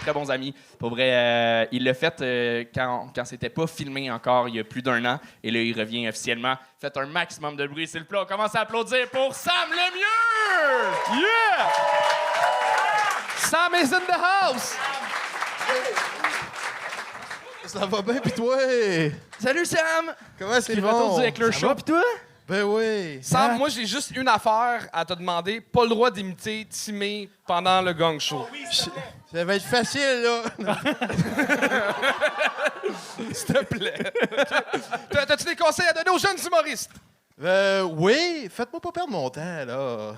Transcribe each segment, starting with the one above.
très bons amis. Pour vrai, il l'a fait quand c'était pas filmé encore, il y a plus d'1 an. Et là, il revient officiellement. Faites un maximum de bruit, s'il vous plaît. On commence à applaudir pour Sam Lemieux! Yeah! Sam is in the house! Ça va bien, pis toi? Salut, Sam! Comment est-ce qu'ils Le retour vont? du Heckler Show, pis toi? Ben oui. Sam, moi, j'ai juste une affaire à te demander. Pas le droit d'imiter Timé pendant le gang show. Ça va être facile, là. S'il te plaît. T'as-tu des conseils à donner aux jeunes humoristes? Oui, faites-moi pas perdre mon temps, là.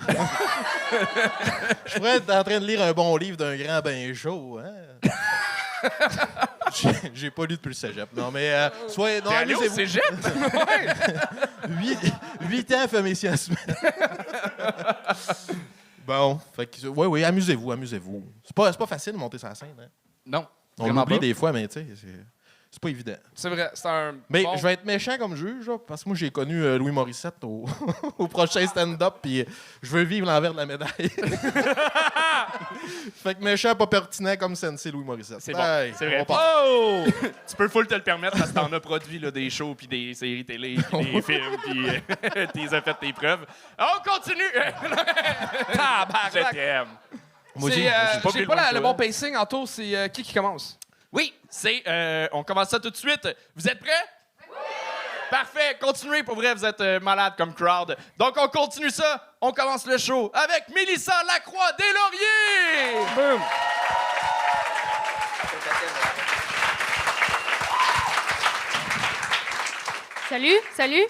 Je pourrais être en train de lire un bon livre d'un grand bain chaud, hein? J'ai pas lu depuis le cégep. Non, mais soyez... Non, T'es allé au amusez-vous. cégep? 8 ans, fait mes sciences. Bon, fait que... Oui, amusez-vous. C'est pas facile de monter sur la scène, hein? Non. On Vraiment l'oublie pas. des fois, mais tu sais, c'est pas évident. C'est vrai, c'est un. Mais bon- je vais être méchant comme juge, là, parce que moi, j'ai connu Louis Morissette au, au prochain stand-up, puis je veux vivre l'envers de la médaille. Fait que méchant, pas pertinent comme Sensei Louis Morissette. C'est bon, Hey, c'est vrai. on part. Oh! Tu peux full te le permettre parce que t'en as produit là, des shows, puis des séries télé, puis des films, puis t'es as fait tes preuves. On continue! Tabarnak! Je t'aime. Moi, C'est, j'ai- pas j'ai pris pas loin la- que le toi. bon pacing. Anto, c'est qui commence? Oui, c'est... on commence ça tout de suite. Vous êtes prêts? Oui! Parfait, continuez, pour vrai, vous êtes malade comme crowd. Donc, on continue ça. On commence le show avec Mélissa Lacroix des Lauriers! Boom! Salut.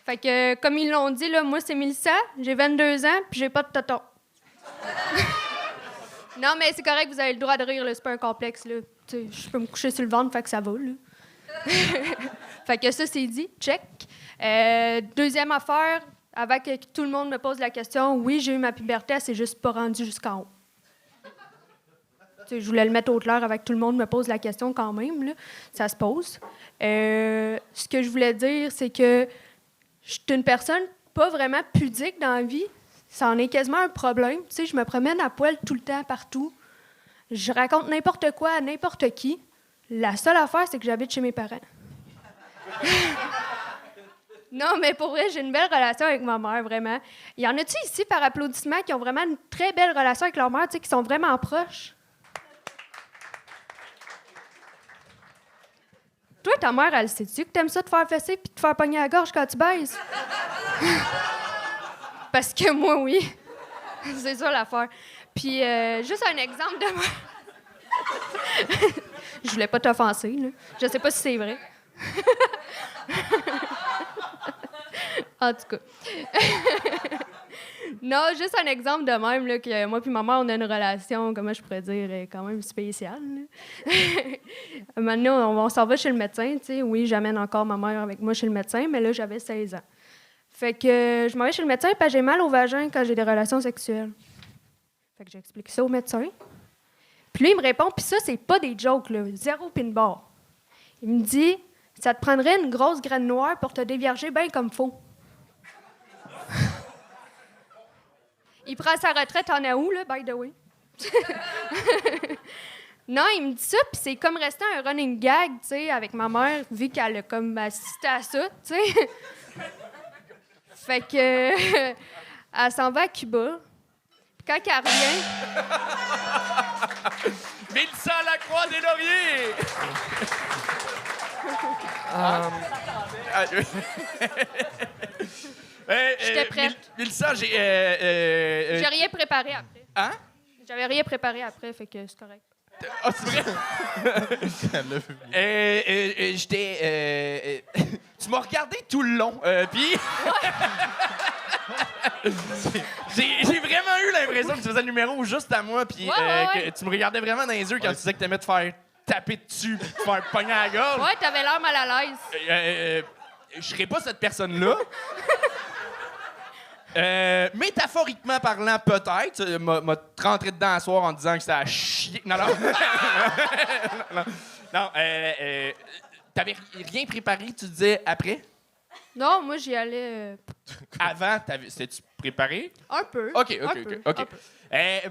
Fait que, comme ils l'ont dit, là, moi, c'est Mélissa, j'ai 22 ans, puis j'ai pas de tonton. Non, mais c'est correct, vous avez le droit de rire, là, c'est pas un complexe, là. Tu sais, je peux me coucher sur le ventre, fait que ça va, là. Fait que ça, c'est dit, check. Deuxième affaire, avant que tout le monde me pose la question, oui, j'ai eu ma puberté, elle s'est juste pas rendue jusqu'en haut. Tu sais, je voulais le mettre au clair avant que tout le monde me pose la question quand même, là. Ça se pose. Ce que je voulais dire, c'est que je suis une personne pas vraiment pudique dans la vie. Ça en est quasiment un problème. Tu sais, je me promène à poil tout le temps, partout. Je raconte n'importe quoi à n'importe qui. La seule affaire, c'est que j'habite chez mes parents. Non, mais pour vrai, j'ai une belle relation avec ma mère, vraiment. Y en a-tu ici, par applaudissement, qui ont vraiment une très belle relation avec leur mère, tu sais, qui sont vraiment proches? Toi, ta mère, elle sait-tu que t'aimes ça te faire fesser puis te faire pogner à la gorge quand tu baises? Parce que moi, oui. C'est ça l'affaire. Puis, juste un exemple de moi. Je voulais pas t'offenser, là. Je sais pas si c'est vrai. En tout cas. Non, juste un exemple de même, là, que moi puis ma mère, on a une relation, comment je pourrais dire, quand même spéciale. Maintenant, on s'en va chez le médecin, tu sais. Oui, j'amène encore ma mère avec moi chez le médecin, mais là, j'avais 16 ans. Fait que je m'en vais chez le médecin parce que j'ai mal au vagin quand j'ai des relations sexuelles. Fait que j'explique ça au médecin. Puis lui, il me répond, puis ça, c'est pas des jokes, là, zéro pin bar. Il me dit, ça te prendrait une grosse graine noire pour te dévierger bien comme faut. Il prend sa retraite en août, là, by the way. Non, il me dit ça, puis c'est comme resté un running gag, tu sais, avec ma mère, vu qu'elle a comme assisté à ça, tu sais. Fait que elle s'en va à Cuba. Puis quand elle revient... Mélissa Lacroix des Lauriers! J'étais prête. Mélissa, j'ai... J'ai rien préparé après. Hein? J'avais rien préparé après, fait que c'est correct. Ah, c'est vrai? J'étais... tu m'as regardé tout le long, puis... J'ai vraiment eu l'impression que tu faisais le numéro juste à moi, puis Ouais. que tu me regardais vraiment dans les yeux quand tu disais que t'aimais te faire taper dessus puis te faire pogner à la gorge. Ouais, t'avais l'air mal à l'aise. Je serais pas cette personne-là. Métaphoriquement parlant, peut-être. M'a rentré dedans à soir en disant que c'était à chier. Non. Non, t'avais rien préparé, tu disais après? Non, moi, j'y allais Avant, c'était-tu préparé? un peu. OK. Un peu.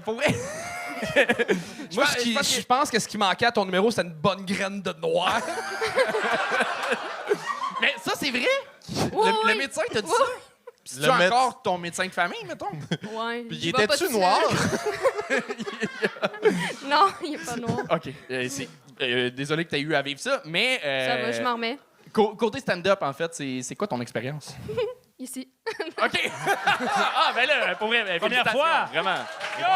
Pour vrai... Moi, je pense que ce qui manquait à ton numéro, c'était une bonne graine de noir. Mais ça, c'est vrai? Oui, Le médecin t'a dit ça? Puis c'est Le encore ton médecin de famille, mettons? Ouais. Puis j'y il vais pas était-tu tout seul. noir? Non, il est pas noir. OK. Désolé que tu aies eu à vivre ça, mais... Ça va, je m'en remets. Côté stand-up, en fait, c'est quoi ton expérience? Ici. OK. Ah, ben là, pour vrai, Première félicitations, fois. Vraiment. Yo!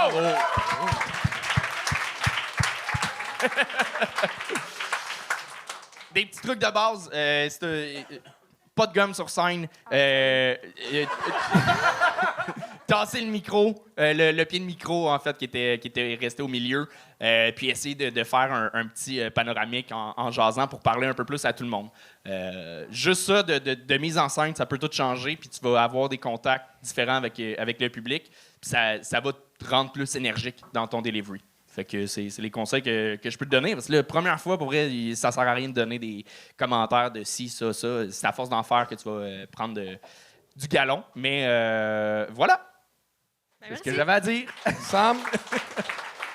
Des petits trucs de base. Pas de gomme sur scène. Tasser le micro, le pied de micro, en fait, qui était resté au milieu. Puis essayer de faire un petit panoramique en jasant pour parler un peu plus à tout le monde. Juste ça, de mise en scène, ça peut tout changer. Puis tu vas avoir des contacts différents avec le public. Puis ça va te rendre plus énergique dans ton delivery. Fait que c'est les conseils que je peux te donner. Parce que la première fois, pour vrai, ça sert à rien de donner des commentaires de ci, ça, ça. C'est à force d'en faire que tu vas prendre du galon. Mais voilà. C'est ce que j'avais à dire. Sam?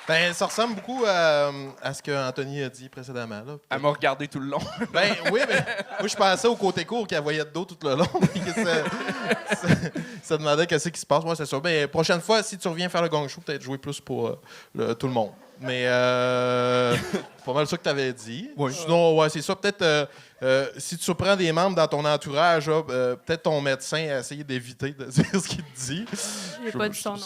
Ben, ça ressemble beaucoup à ce qu'Anthony a dit précédemment. Là. Elle m'a regardé tout le long. Ben oui, mais moi je pensais au côté court qu'elle voyait de dos tout le long. Puis que ça demandait qu'est-ce qui se passe. Moi, c'est sûr. Ben, prochaine fois, si tu reviens faire le gong show, peut-être jouer plus pour tout le monde. Mais pas mal ça que tu avais dit. Oui. Sinon, ouais, c'est ça. Peut-être si tu surprends des membres dans ton entourage, là, peut-être ton médecin a essayé d'éviter de dire ce qu'il te dit. J'ai pas dit son nom.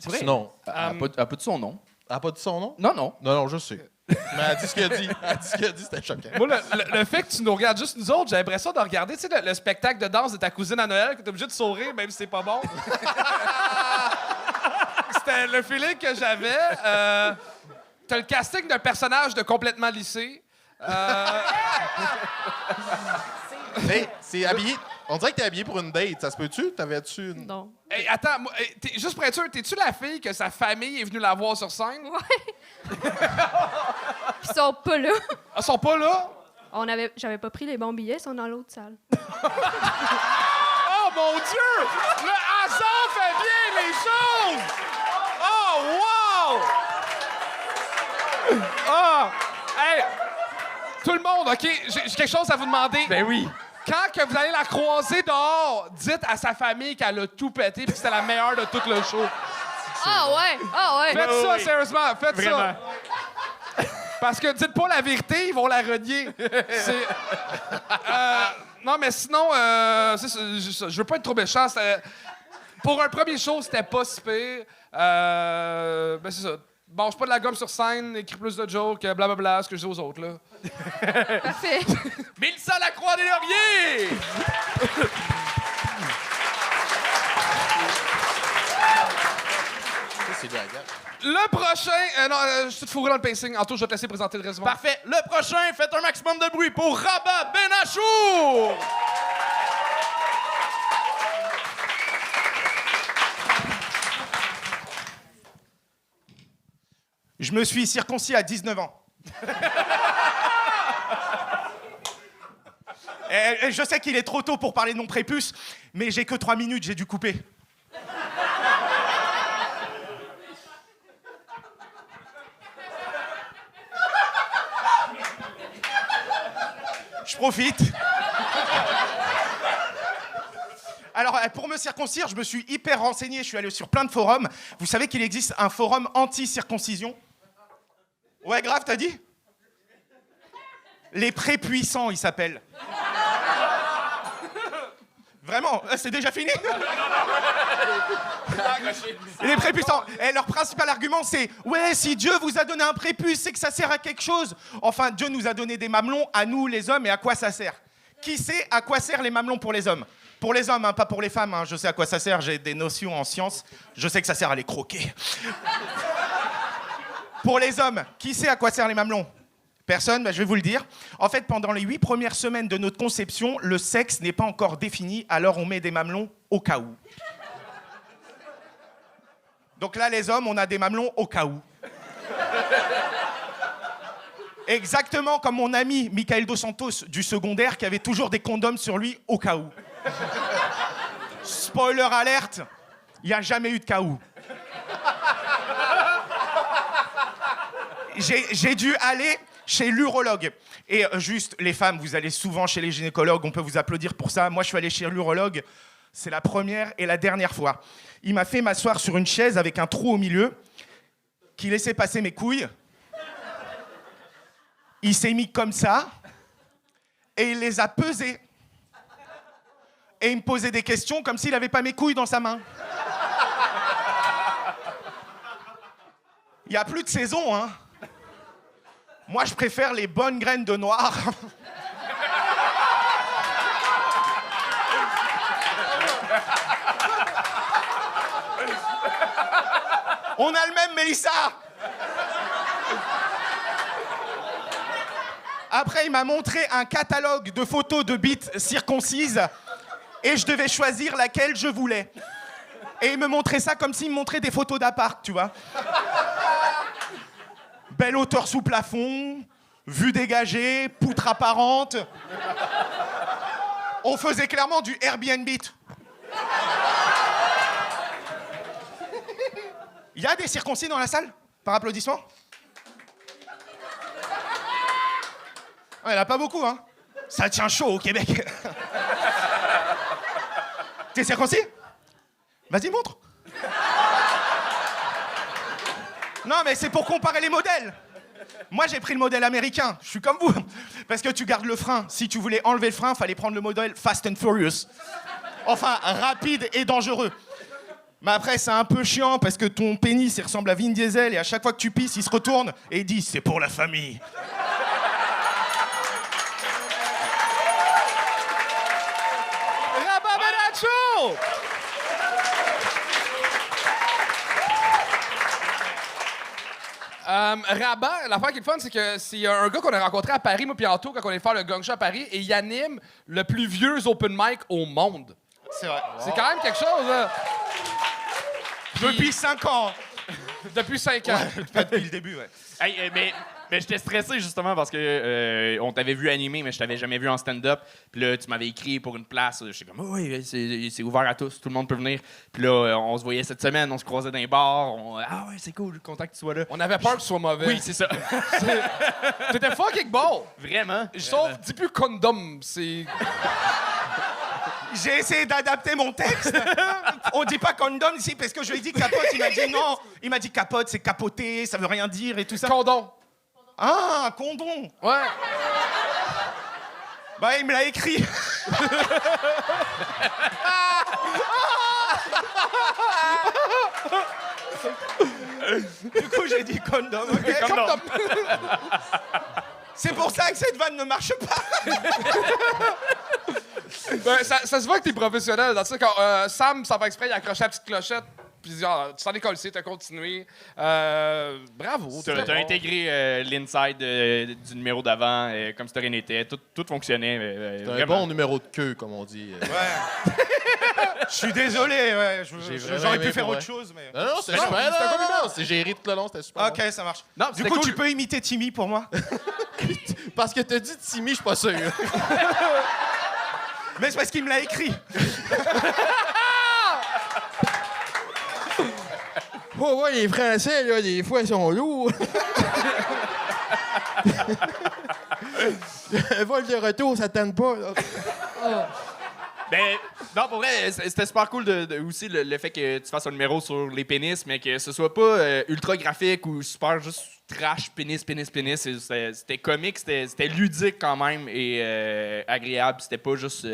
C'est vrai? Sinon, Elle a pas dit son nom. elle n'a pas dit son nom? Non, non. Non, je sais. Mais elle a dit ce qu'elle a dit. Elle a dit ce qu'elle a dit, c'était choquant. Moi, le fait que tu nous regardes juste nous autres, j'ai l'impression de regarder, tu sais, le spectacle de danse de ta cousine à Noël, que t'es obligé de sourire, même si c'est pas bon. C'était le feeling que j'avais. T'as le casting d'un personnage de complètement lissé. Hey, c'est habillé. On dirait que t'es habillé pour une date. Ça se peut-tu? T'avais-tu une... Non. Hey, attends, juste pour être sûr, t'es-tu la fille que sa famille est venue la voir sur scène? Ils sont pas là. Ils sont pas là? J'avais pas pris les bons billets, ils sont dans l'autre salle. Oh mon Dieu! Le hasard fait bien les choses! Oh, wow! Ah! Hey! Tout le monde, OK? J'ai quelque chose à vous demander. Ben oui. Quand que vous allez la croiser dehors, dites à sa famille qu'elle a tout pété puis que c'était la meilleure de tout le show. Ah ouais! Faites Oui, ça, oui. sérieusement, faites Vraiment. ça. Parce que dites pas la vérité, ils vont la renier. Non, mais sinon, je veux pas être trop méchant. Pour un premier show, c'était pas si pire. Ben c'est ça. Mange pas de la gomme sur scène, écris plus de jokes, blablabla, ce que je dis aux autres, là. Parfait. Mélissa Lacroix des Lauriers! C'est de la gueule. Le prochain... non, je suis fourré dans le pacing. Anto, je vais te laisser présenter le reste du monde. Parfait. Le prochain, faites un maximum de bruit pour Rabat Benachour! Je me suis circoncis à 19 ans. Et je sais qu'il est trop tôt pour parler de mon prépuce, mais j'ai que 3 minutes, j'ai dû couper. Je profite. Alors, pour me circoncire, je me suis hyper renseigné, je suis allé sur plein de forums. Vous savez qu'il existe un forum anti-circoncision? Ouais, grave, t'as dit? Les prépuissants, ils s'appellent. Vraiment, c'est déjà fini? Les prépuissants. Et leur principal argument, c'est « Ouais, si Dieu vous a donné un prépuce, c'est que ça sert à quelque chose. Enfin, Dieu nous a donné des mamelons, à nous, les hommes, et à quoi ça sert? Qui sait à quoi servent les mamelons pour les hommes? Pour les hommes, hein, pas pour les femmes. Hein. Je sais à quoi ça sert, j'ai des notions en sciences. Je sais que ça sert à les croquer. Pour les hommes, qui sait à quoi servent les mamelons? Personne, je vais vous le dire. En fait, pendant les 8 premières semaines de notre conception, le sexe n'est pas encore défini, alors on met des mamelons au cas où. Donc là, les hommes, on a des mamelons au cas où. Exactement comme mon ami Michael Dos Santos du secondaire qui avait toujours des condoms sur lui au cas où. Spoiler alerte, il n'y a jamais eu de cas où. j'ai dû aller chez l'urologue. Et juste, les femmes, vous allez souvent chez les gynécologues, on peut vous applaudir pour ça. Moi, je suis allé chez l'urologue, c'est la première et la dernière fois. Il m'a fait m'asseoir sur une chaise avec un trou au milieu, qui laissait passer mes couilles. Il s'est mis comme ça, et il les a pesées. Et il me posait des questions comme s'il n'avait pas mes couilles dans sa main. Il n'y a plus de saison, hein. Moi, je préfère les bonnes graines de noir. On a le même, Mélissa. Après, il m'a montré un catalogue de photos de bites circoncises et je devais choisir laquelle je voulais. Et il me montrait ça comme s'il me montrait des photos d'appart, tu vois. Belle hauteur sous plafond, vue dégagée, poutre apparente. On faisait clairement du Airbnb. Il y a des circoncis dans la salle? Par applaudissement? Il n'y en a pas beaucoup, hein. Ça tient chaud au Québec. T'es circoncis? Vas-y, montre. Non, mais c'est pour comparer les modèles. Moi, j'ai pris le modèle américain. Je suis comme vous. Parce que tu gardes le frein. Si tu voulais enlever le frein, fallait prendre le modèle Fast and Furious. Enfin, rapide et dangereux. Mais après, c'est un peu chiant parce que ton pénis, il ressemble à Vin Diesel et à chaque fois que tu pisses, il se retourne et il dit « C'est pour la famille ». Rabat, l'affaire qui est le fun, c'est que c'est un gars qu'on a rencontré à Paris, moi puis Anto, quand on est faire le gang show à Paris, et il anime le plus vieux open mic au monde. C'est vrai. C'est quand même quelque chose, là. Depuis 5 ans. Depuis 5 ans. Pas depuis le début, ouais. Hey, mais j'étais stressé justement parce que on t'avait vu animer, mais je t'avais jamais vu en stand-up. Puis là, tu m'avais écrit pour une place. J'étais comme, oh, oui, c'est ouvert à tous, tout le monde peut venir. Puis là, on se voyait cette semaine, on se croisait dans les bars. Ah ouais, c'est cool, content que tu sois là. On avait peur que tu sois mauvais. Oui, c'est ça. T'étais fucking bon. Vraiment. Sauf, dis plus condom, c'est... J'ai essayé d'adapter mon texte. On dit pas condom ici parce que je lui ai dit capote. Il m'a dit non. Il m'a dit capote, c'est capoter, ça veut rien dire et tout ça. Condom. Ah, condom. Ouais. Bah, il me l'a écrit. Du coup, j'ai dit condom. Okay? Condom. C'est pour ça que cette vanne ne marche pas. Ben, ça se voit que t'es professionnel. Dans ça, quand Sam, sans faire exprès, il a accroché la petite clochette. Puis tu t'en es collé, t'as continué. Bravo. T'as intégré l'inside du numéro d'avant comme si de rien n'était. Tout fonctionnait. C'est un Vraiment. bon numéro de queue, comme on dit. Ouais. Je suis désolé, ouais. J'aurais pu faire ouais. autre chose, mais... Non, c'était Non, super. c'était un compliment. C'est géré tout le long, c'était super. Ok, ça marche. Non, Du c'était coup, cool. tu peux imiter Timmy pour moi? Parce que t'as dit Timmy, je suis pas sûr. Mais c'est parce qu'il me l'a écrit. Oh, ouais, les Français, là, des fois, ils sont lourds. Un vol de retour, ça tente pas, là. Ben, non, pour vrai, c'était super cool aussi le fait que tu fasses un numéro sur les pénis, mais que ce soit pas ultra graphique ou super juste trash, pénis. C'était comique, c'était ludique quand même et agréable. C'était pas juste.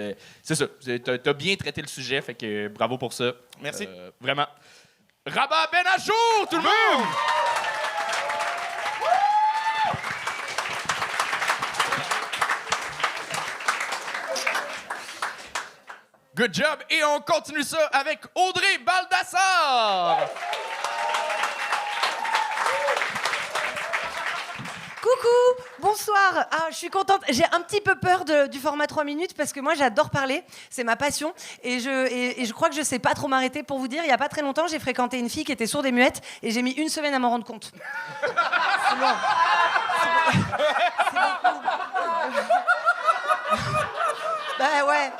C'est ça. T'as bien traité le sujet, fait que bravo pour ça. Merci. Vraiment. Rabat Benachour, tout le monde! Good job! Et on continue ça avec Audrey Baldassar! Coucou, bonsoir. Ah, je suis contente. J'ai un petit peu peur du format 3 minutes parce que moi j'adore parler, c'est ma passion et je crois que je sais pas trop m'arrêter. Pour vous dire, il y a pas très longtemps, j'ai fréquenté une fille qui était sourde et muette et j'ai mis 1 semaine à m'en rendre compte. C'est long. C'est beaucoup. Bah ouais.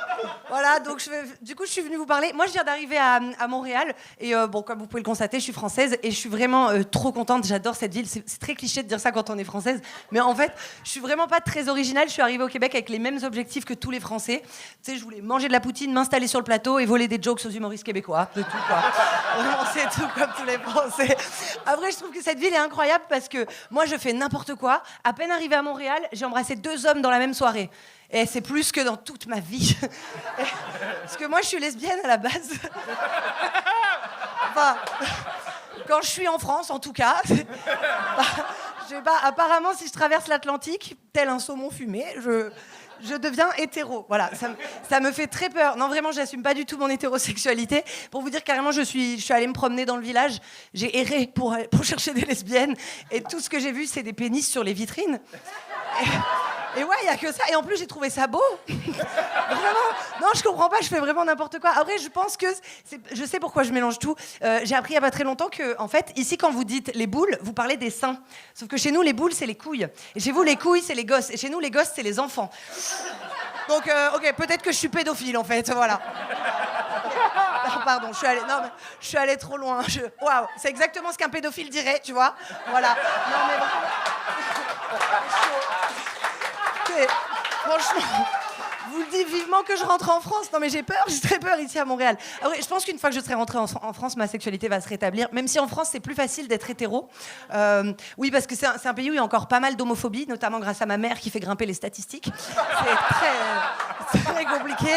Voilà, donc du coup, je suis venue vous parler. Moi, je viens d'arriver à Montréal. Et bon, comme vous pouvez le constater, je suis française et je suis vraiment trop contente. J'adore cette ville. C'est très cliché de dire ça quand on est française. Mais en fait, je suis vraiment pas très originale. Je suis arrivée au Québec avec les mêmes objectifs que tous les Français. Tu sais, je voulais manger de la poutine, m'installer sur le plateau et voler des jokes aux humoristes québécois. C'est tout, quoi. Vraiment, c'est tout comme tous les Français. Après, je trouve que cette ville est incroyable parce que moi, je fais n'importe quoi. À peine arrivée à Montréal, j'ai embrassé 2 hommes dans la même soirée. Et c'est plus que dans toute ma vie. Parce que moi, je suis lesbienne à la base. Enfin, quand je suis en France, en tout cas. Je sais pas, apparemment, si je traverse l'Atlantique, tel un saumon fumé, je deviens hétéro. Voilà, ça me fait très peur. Non, vraiment, j'assume pas du tout mon hétérosexualité. Pour vous dire carrément, je suis allée me promener dans le village. J'ai erré pour chercher des lesbiennes. Et tout ce que j'ai vu, c'est des pénis sur les vitrines. Et ouais, il y a que ça. Et en plus, j'ai trouvé ça beau. Vraiment. Non, je comprends pas, je fais vraiment n'importe quoi. Après, je pense que... Je sais pourquoi je mélange tout. J'ai appris il y a pas très longtemps que, en fait, ici, quand vous dites les boules, vous parlez des seins. Sauf que chez nous, les boules, c'est les couilles. Et chez vous, les couilles, c'est les gosses. Et chez nous, les gosses, c'est les enfants. Donc, ok, peut-être que je suis pédophile, en fait. Voilà. Non, pardon, je suis allée trop loin. Waouh, c'est exactement ce qu'un pédophile dirait, tu vois. Voilà. Non, mais vraiment... Franchement, je vous le dis vivement que je rentre en France. Non mais j'ai très peur ici à Montréal. Après, je pense qu'une fois que je serai rentrée en France, ma sexualité va se rétablir. Même si en France, c'est plus facile d'être hétéro. Oui, parce que c'est un pays où il y a encore pas mal d'homophobie, notamment grâce à ma mère qui fait grimper les statistiques. C'est très compliqué.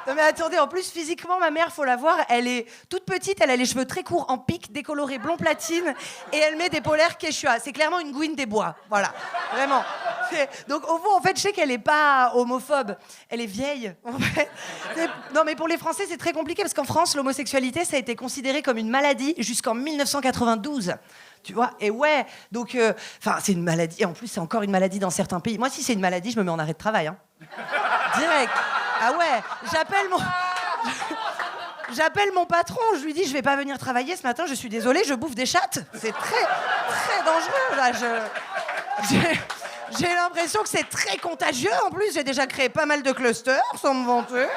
Non mais attendez, en plus, physiquement, ma mère, faut la voir, elle est toute petite, elle a les cheveux très courts en pique, décolorés blond platine, et elle met des polaires Quechua. C'est clairement une Gouine des Bois. Voilà, vraiment. Donc au fond, en fait, je sais qu'elle est pas homophobe. Elle est vieille, en fait. Non, mais pour les Français, c'est très compliqué parce qu'en France, l'homosexualité, ça a été considéré comme une maladie jusqu'en 1992. Tu vois? Et ouais, donc, c'est une maladie. Et en plus, c'est encore une maladie dans certains pays. Moi, si c'est une maladie, je me mets en arrêt de travail. Hein. Direct. Ah ouais, j'appelle mon patron, je lui dis je vais pas venir travailler ce matin, je suis désolée, je bouffe des chattes. C'est très, très dangereux, là. J'ai l'impression que c'est très contagieux. En plus, j'ai déjà créé pas mal de clusters, sans me vanter.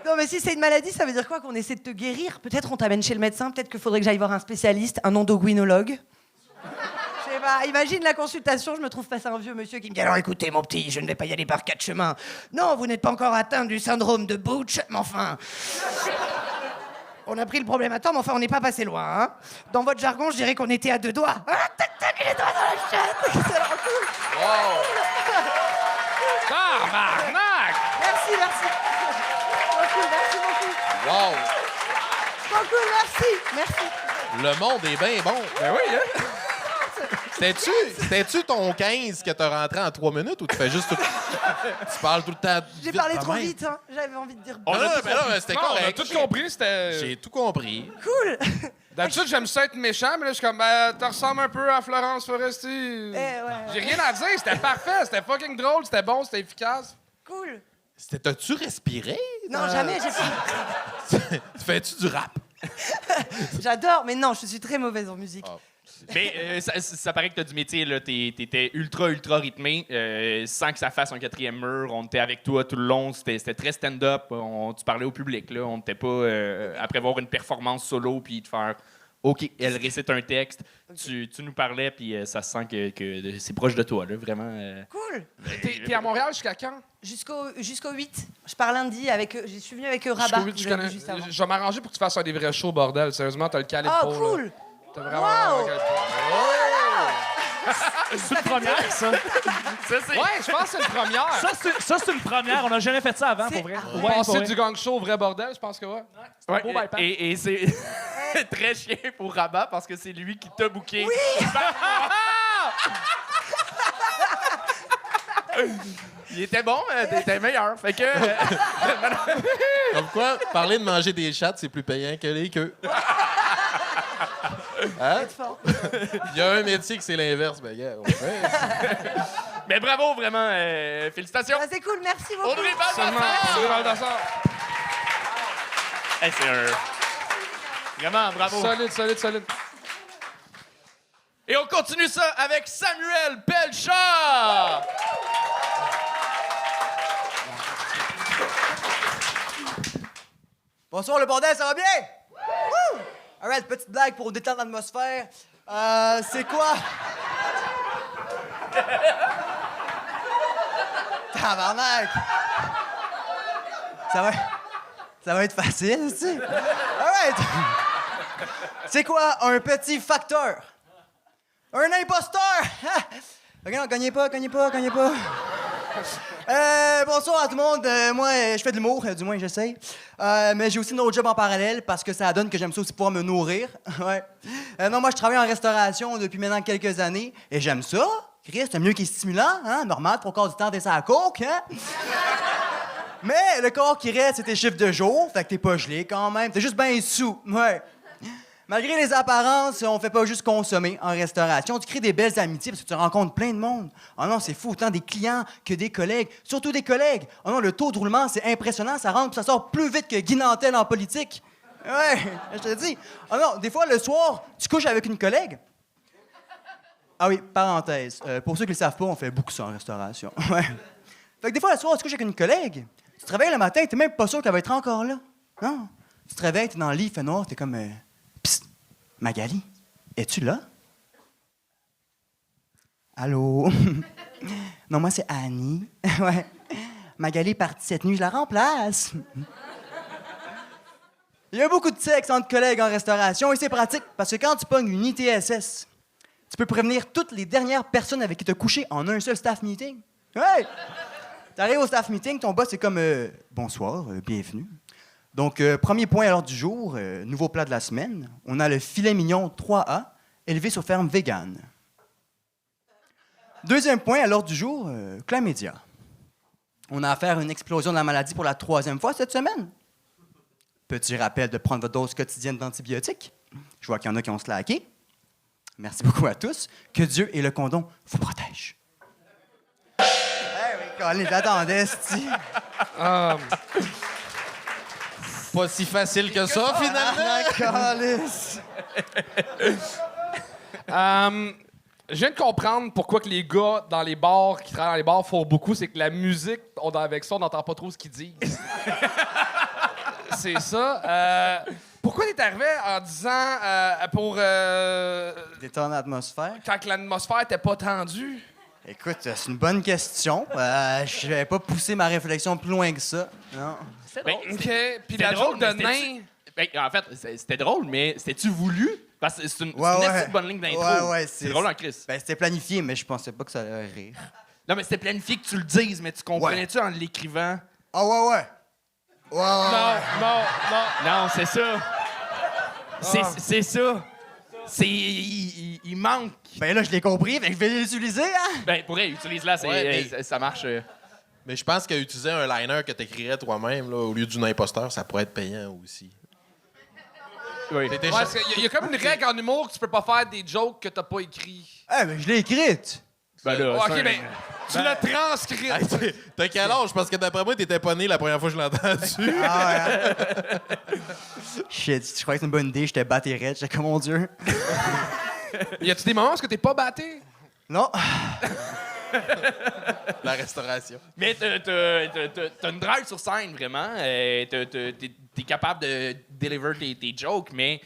Non, mais si c'est une maladie, ça veut dire quoi? Qu'on essaie de te guérir? Peut-être on t'amène chez le médecin, peut-être qu'il faudrait que j'aille voir un spécialiste, un endocrinologue. Je sais pas, imagine la consultation, je me trouve face à un vieux monsieur qui me dit « Alors écoutez, mon petit, je ne vais pas y aller par 4 chemins. Non, vous n'êtes pas encore atteint du syndrome de Butch, mais enfin... » On a pris le problème à temps, mais enfin, on n'est pas passé loin. Hein. Dans votre jargon, je dirais qu'on était à 2 doigts. Ah, tac, tac, les doigts dans la chatte. Excellent, cool. Wow! Tabarnak! Merci. Trop cool, merci beaucoup. Wow! Trop cool, merci. Le monde est bien bon. Ben oui, hein? C'était-tu ton 15 que t'as rentré en 3 minutes ou tu fais juste tout... Tu parles tout le temps J'ai vite parlé de trop même? vite, hein. J'avais envie de dire... Non, mais c'était Non, on a correct. tout compris, c'était... J'ai tout compris. Cool. D'habitude, j'aime ça être méchant, mais là, je suis comme, tu ressembles un peu à Florence Foresti. Ouais. J'ai rien à dire, c'était parfait, c'était fucking drôle, c'était bon, c'était efficace. Cool. T'as-tu respiré? Non, jamais, j'ai pas... Fais-tu du rap? J'adore, mais non, je suis très mauvaise en musique. Ah. Mais ça paraît que t'as du métier, là. T'étais ultra rythmé, sans que ça fasse un 4e mur. On était avec toi tout le long. C'était très stand-up. Tu parlais au public, là. On n'était pas après voir une performance solo puis de faire OK, elle récite un texte. Okay. Tu nous parlais, puis ça se sent que c'est proche de toi, là, vraiment. Cool. T'es à Montréal jusqu'à quand? Jusqu'au 8. Je pars lundi avec... Je suis venue avec Rabat. Jusqu'au 8, je vais m'arranger pour que tu fasses des vrais shows, bordel. Sérieusement, t'as le calé de Oh, peau, cool. Là. T'as vraiment Wow. le calé de peau. C'est une première, ça. Ouais, je pense que c'est une première. Ça, c'est une première. On n'a jamais fait ça avant, pour vrai. Pour Ouais, passer pour vrai. du gang show au vrai bordel, je pense que ouais. Ouais, beau bypass. et c'est très chien pour Rabat parce que c'est lui qui t'a booké. Oui! Il était bon, t'étais meilleur. Fait que. Comme quoi, parler de manger des chattes, c'est plus payant que les queues. Hein? Il y a un métier que c'est l'inverse, ben gars, on fait. Mais bravo, vraiment. Félicitations. Ah, c'est cool, merci beaucoup. Audrey Seulement, Balbassa! Audrey Balbassa. Hey, c'est un. Vraiment, bravo. Solide. Et on continue ça avec Samuel Pelchat! Bonsoir le bordel, ça va bien? Woo! Alright, petite blague pour détendre l'atmosphère. C'est quoi? Tabarnak! Ça va être facile, tu sais. Alright! C'est quoi un petit facteur? Un imposteur! Ok, non, gagnez pas. Bonsoir à tout le monde. Moi, je fais de l'humour, du moins j'essaye. Mais j'ai aussi un autre job en parallèle parce que ça donne que j'aime ça aussi pouvoir me nourrir. Ouais. Non, moi, je travaille en restauration depuis maintenant quelques années et j'aime ça. Chris, c'est mieux qui est stimulant, hein? Normal, 3/4 du temps, t'es ça à coke, hein? Mais le corps qui reste, c'est tes chiffres de jour, fait que t'es pas gelé quand même. T'es juste bien sous, ouais. Malgré les apparences, on fait pas juste consommer en restauration. Tu crées des belles amitiés parce que tu rencontres plein de monde. Oh non, c'est fou, autant des clients que des collègues. Surtout des collègues. Oh non, le taux de roulement, c'est impressionnant. Ça rentre, ça sort plus vite que Guy Nantel en politique. Ouais, je te dis. Oh non, des fois, le soir, tu couches avec une collègue. Ah oui, parenthèse. Pour ceux qui le savent pas, on fait beaucoup ça en restauration. Ouais. Fait que des fois, le soir, tu couches avec une collègue. Tu te réveilles le matin, t'es même pas sûr qu'elle va être encore là. Non. Tu te réveilles, t'es dans le lit, il fait noir, t'es comme... Psst, Magali, es-tu là? Allô? Non, moi, c'est Annie. Ouais. Magali est partie cette nuit, je la remplace. Il y a beaucoup de sexe entre collègues en restauration et c'est pratique parce que quand tu pognes une ITSS, tu peux prévenir toutes les dernières personnes avec qui tu as couché en un seul staff meeting. Ouais! T'arrives au staff meeting, ton boss est comme bonsoir, bienvenue. Donc, premier point à l'ordre du jour, nouveau plat de la semaine. On a le filet mignon 3A, élevé sur ferme végane. Deuxième point à l'ordre du jour, chlamydia. On a affaire à une explosion de la maladie pour la 3e fois cette semaine. Petit rappel de prendre votre dose quotidienne d'antibiotiques. Je vois qu'il y en a qui ont slacké. Merci beaucoup à tous. Que Dieu et le condom vous protègent. Eh oui, Colin, j'attendais, c'ti. Pas si facile que ça, finalement. Calice. Je viens de comprendre pourquoi que les gars dans les bars, qui travaillent dans les bars, font beaucoup, c'est que la musique, avec ça, on n'entend pas trop ce qu'ils disent. C'est ça. Pourquoi t'es arrivé en disant pour... Détendre l'atmosphère. quand l'atmosphère était pas tendue? Écoute, c'est une bonne question. Je n'avais pas poussé ma réflexion plus loin que ça. Non. Ben, OK. Puis c'était la drôle, joke de mais nain... Ben, en fait, c'était drôle, mais c'était-tu voulu? Parce que c'est une assez bonne ligne d'intro. Ouais, c'est drôle en Chris. Ben, c'était planifié, mais je pensais pas que ça allait rire. Non, mais c'était planifié que tu le dises, mais tu comprenais-tu en l'écrivant? Ah ouais. Non. Non, c'est ça. C'est ça. Il manque. Ben là, je l'ai compris, fait que je vais l'utiliser, hein? Ben, pour vrai, utilise-la, Ouais, mais- ça marche. Mais je pense qu'utiliser un liner que tu écrirais toi-même là, au lieu d'une imposteur, ça pourrait être payant aussi. Oui. T'étais Ouais, parce qu'il y a comme une règle en humour que tu peux pas faire des jokes que t'as pas écrits. Eh, mais je l'ai écrite. Ben là, OK, ben, tu l'as transcrit. Hey, t'as quel âge? Parce que d'après moi, t'étais pas né la première fois que je l'ai entendu. Ah ouais. Shit, je croyais que c'était une bonne idée, j'étais batté raide, j'étais comme mon Dieu. Y a-tu des moments où est-ce que t'es pas batté? Non. La restauration. Mais t'as une drive sur scène, vraiment. T'es capable de deliver tes jokes, mais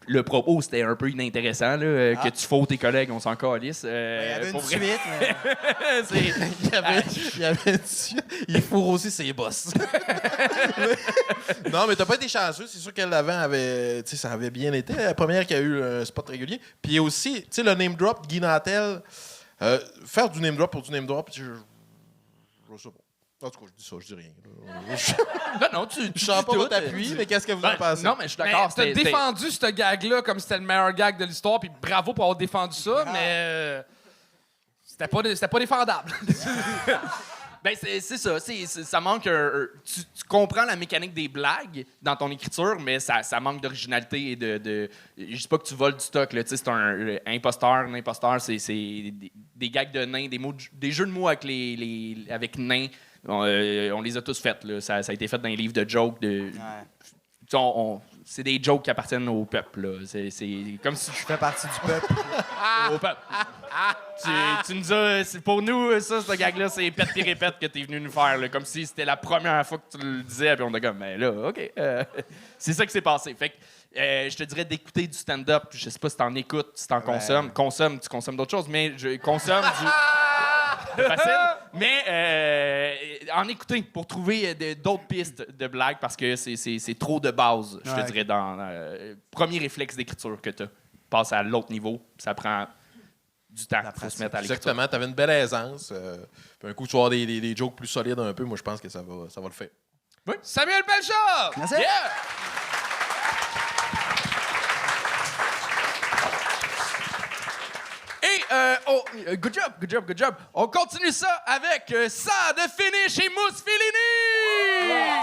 le propos, c'était un peu inintéressant. Là, que tu fous tes collègues, on s'en calisse. Il y avait une pour vrai. suite, mais... Il y avait dessus. Il fourre aussi ses boss. Non, mais t'as pas été chanceux. C'est sûr qu'elle l'avant avait. Tu sais, ça avait bien été. La première qui a eu un spot régulier. Puis aussi, tu sais, le name drop, Guy Nantel. Faire du name drop pour du name drop, je sais pas. En tout cas, je dis ça, je dis rien. Non, tu Je sens pas dis votre tout. appui, mais qu'est-ce que vous en pensez? Non, mais je suis Mais d'accord. t'as c'était- défendu ce gag-là comme si c'était le meilleur gag de l'histoire, puis bravo pour avoir défendu ça, mais c'était pas défendable. Ben, c'est ça. Ça manque tu comprends la mécanique des blagues dans ton écriture, mais ça manque d'originalité et de. Je dis pas que tu voles du stock, là. Tu sais, c'est un imposteur, c'est des gags de nains, des jeux de mots avec avec nains. On les a tous faits, là. Ça a été fait dans les livres de jokes. c'est des jokes qui appartiennent au peuple. Là. C'est comme si Je fais partie du peuple. au peuple. Tu nous as... Pour nous, ça, ce gag-là, c'est pète pis répète que t'es venu nous faire. Là, comme si c'était la première fois que tu le disais, puis on était comme, mais là, OK. C'est ça qui s'est passé. Fait que je te dirais d'écouter du stand-up. Je sais pas si t'en écoutes, si t'en consommes. Tu consommes d'autres choses, mais je consomme du... Facile. Mais en écouter pour trouver d'autres pistes de blagues parce que c'est trop de base, je te dirais, dans premier réflexe d'écriture que tu as. Passe à l'autre niveau, ça prend du temps pour se mettre à l'écriture. Exactement, tu avais une belle aisance. Puis un coup, tu vas avoir des jokes plus solides un peu. Moi, je pense que ça va le faire. Oui. Samuel Belchard! Merci. Yeah! Et, good job. On continue ça avec ça de finish et Mousse Fellini!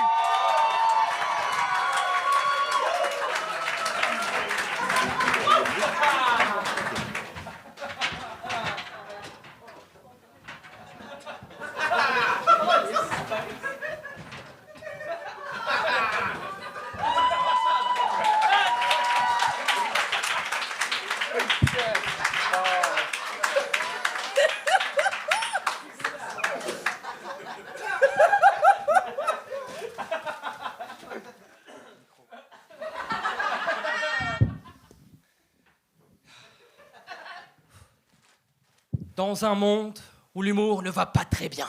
Dans un monde où l'humour ne va pas très bien,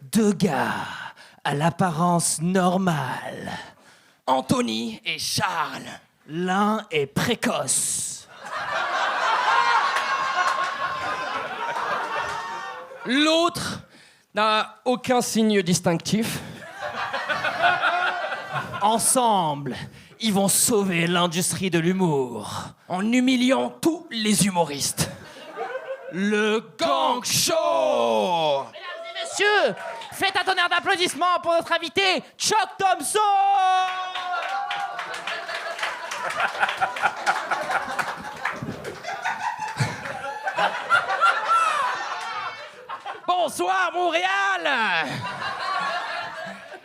deux gars à l'apparence normale, Anthony et Charles, l'un est précoce. L'autre n'a aucun signe distinctif. Ensemble, ils vont sauver l'industrie de l'humour en humiliant tous les humoristes. Le Gang Show! Mesdames et messieurs, faites un tonnerre d'applaudissements pour notre invité, Chuck Thompson! Bonsoir, Montréal!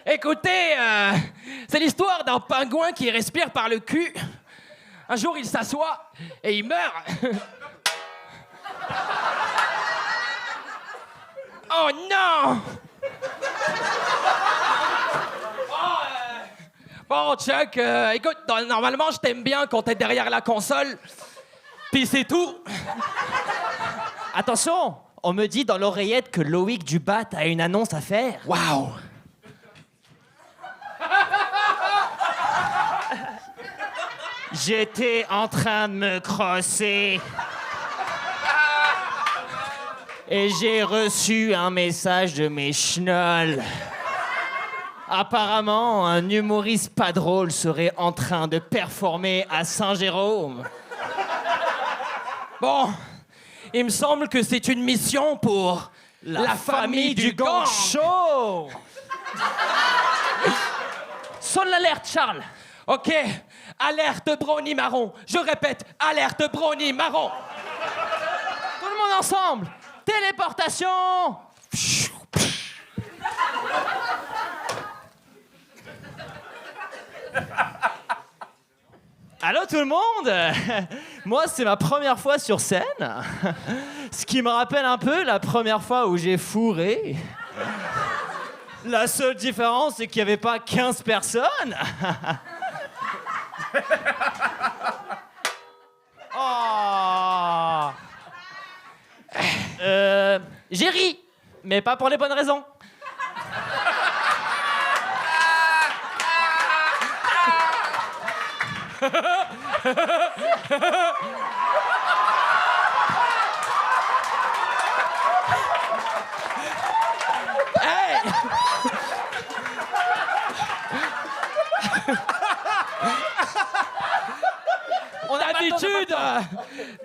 Écoutez, c'est l'histoire d'un pingouin qui respire par le cul. Un jour, il s'assoit et il meurt. Oh non! Bon, Chuck, écoute, normalement, je t'aime bien quand t'es derrière la console. Puis c'est tout. Attention, on me dit dans l'oreillette que Loïc Dubat a une annonce à faire. Waouh! J'étais en train de me crosser. Et j'ai reçu un message de mes chenolles. Apparemment, un humoriste pas drôle serait en train de performer à Saint-Jérôme. Bon, il me semble que c'est une mission pour la famille du Gang Show. Sonne l'alerte, Charles. OK, alerte brownie marron. Je répète, alerte brownie marron. Tout le monde ensemble. Téléportation. Allô tout le monde. Moi, c'est ma première fois sur scène. Ce qui me rappelle un peu la première fois où j'ai fourré. La seule différence, c'est qu'il n'y avait pas 15 personnes. Oh. J'ai ri, mais pas pour les bonnes raisons. Hey!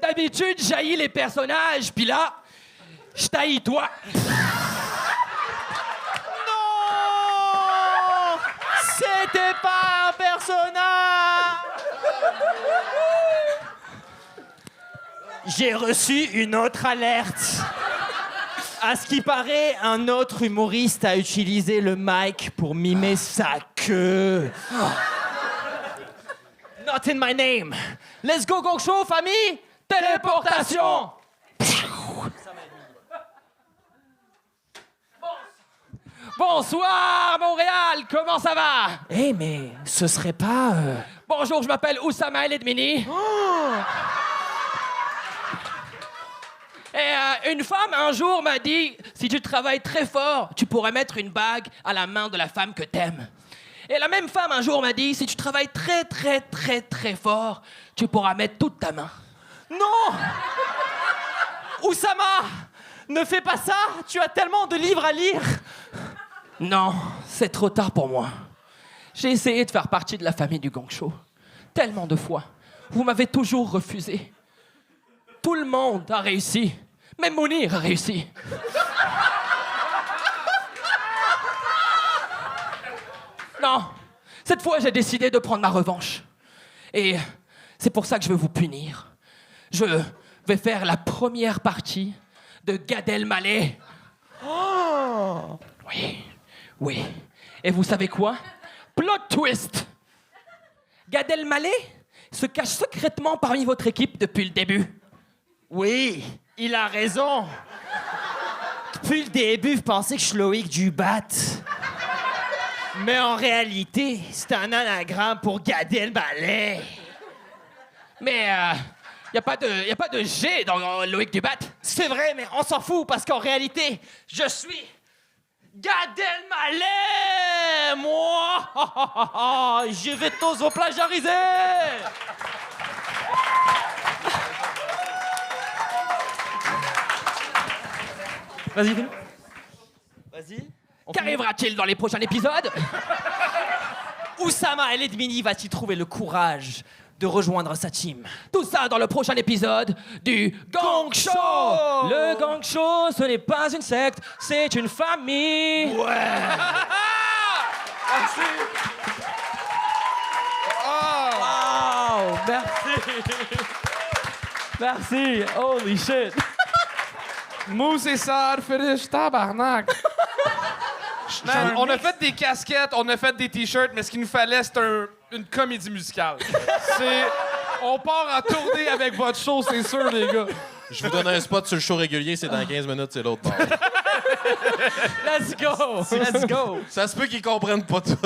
D'habitude, j'haïs les personnages, puis là, je t'haïs toi. Non! C'était pas un personnage! J'ai reçu une autre alerte. À ce qui paraît, un autre humoriste a utilisé le mic pour mimer sa queue. not in my name. Let's go, Gong Show, famille. Téléportation. Bonsoir, Montréal. Comment ça va? Eh, mais ce serait pas... Bonjour, je m'appelle Oussama El Edmini. Et une femme, un jour, m'a dit, si tu travailles très fort, tu pourrais mettre une bague à la main de la femme que t'aimes. Et la même femme, un jour, m'a dit, si tu travailles très, très, très, très fort, tu pourras mettre toute ta main. Non! Oussama, ne fais pas ça! Tu as tellement de livres à lire! Non, c'est trop tard pour moi. J'ai essayé de faire partie de la famille du Gong Show. Tellement de fois. Vous m'avez toujours refusé. Tout le monde a réussi. Même Mounir a réussi. Non, cette fois, j'ai décidé de prendre ma revanche. Et c'est pour ça que je veux vous punir. Je vais faire la première partie de Gad Elmaleh. Oh! Oui, oui. Et vous savez quoi? Plot twist! Gad Elmaleh se cache secrètement parmi votre équipe depuis le début. Oui, il a raison. Depuis le début, vous pensez que je suis Loïc Dubat. Mais en réalité, c'est un anagramme pour Gad Elmaleh. Mais y a pas de G dans Loïc Dubat. C'est vrai, mais on s'en fout parce qu'en réalité, je suis Gad Elmaleh, moi. Je vais tous vous plagiariser. Vas-y, Phil. Vas-y. Qu'arrivera-t-il dans les prochains épisodes? Oussama El Edmini va-t-il trouver le courage de rejoindre sa team? Tout ça dans le prochain épisode du Gong Show. Le Gong Show, ce n'est pas une secte, c'est une famille. Ouais. Merci. Oh. Wow, merci. Merci. Holy shit. Mousse et Sard, finish, tabarnak. Man, on a fait des casquettes, on a fait des t-shirts, mais ce qu'il nous fallait, c'était une comédie musicale. On part en tournée avec votre show, c'est sûr, les gars. Je vous donne un spot sur le show régulier, c'est dans 15 minutes, c'est l'autre bord. Let's go! Let's go! Ça se peut qu'ils comprennent pas tout.